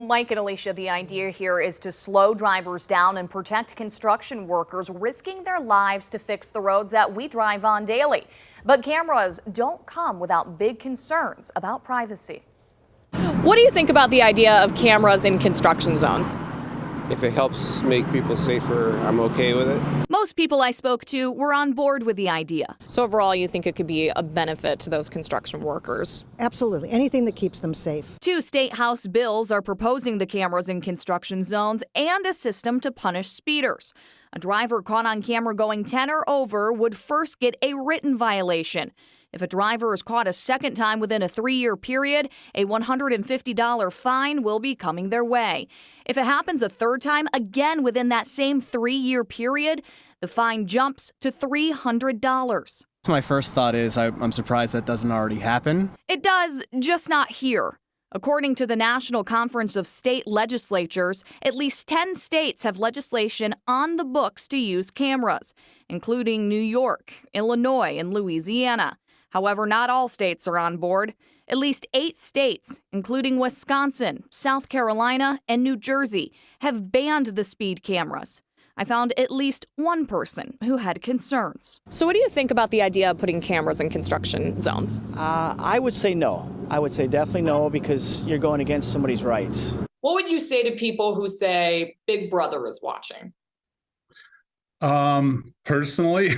Mike and Alicia, the idea here is to slow drivers down and protect construction workers risking their lives to fix the roads that we drive on daily. But cameras don't come without big concerns about privacy. What do you think about the idea of cameras in construction zones? If it helps make people safer, I'm okay with it. Most people I spoke to were on board with the idea. So overall, you think it could be a benefit to those construction workers? Absolutely. Anything that keeps them safe. 2 state house bills are proposing the cameras in construction zones and a system to punish speeders. A driver caught on camera going 10 or over would first get a written violation. If a driver is caught a second time within a 3-year period, a $150 fine will be coming their way. If it happens a third time, again within that same 3-year period, the fine jumps to $300. My first thought is I'm surprised that doesn't already happen. It does, just not here. According to the National Conference of State Legislatures, at least 10 states have legislation on the books to use cameras, including New York, Illinois, and Louisiana. However, not all states are on board. At least 8 states, including Wisconsin, South Carolina, and New Jersey, have banned the speed cameras. I found at least one person who had concerns. So what do you think about the idea of putting cameras in construction zones? I would say no. I would say definitely no, because you're going against somebody's rights. What would you say to people who say Big Brother is watching? Personally,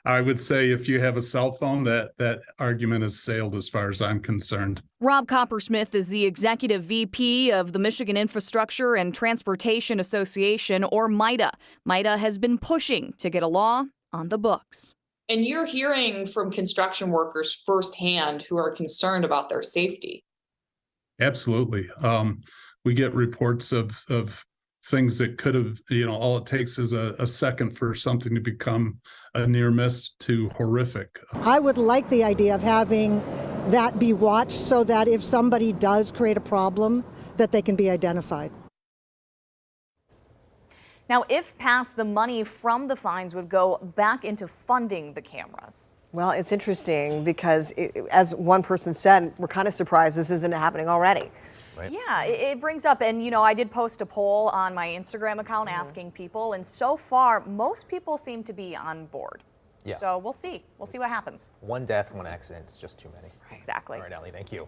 I would say if you have a cell phone, that argument has sailed as far as I'm concerned. Rob Coppersmith is the executive VP of the Michigan Infrastructure and Transportation Association, or MITA. MITA has been pushing to get a law on the books. And you're hearing from construction workers firsthand who are concerned about their safety. Absolutely. We get reports of things that could have, all it takes is a second for something to become a near miss to horrific. I would like the idea of having that be watched so that if somebody does create a problem, that they can be identified. Now, if passed, the money from the fines would go back into funding the cameras. Well, it's interesting because, as one person said, we're kind of surprised this isn't happening already. Right. Yeah, it brings up, and I did post a poll on my Instagram account asking people, and so far, most people seem to be on board. Yeah. So we'll see. We'll see what happens. One death, one accident, it's just too many. Exactly. All right, Allie, thank you.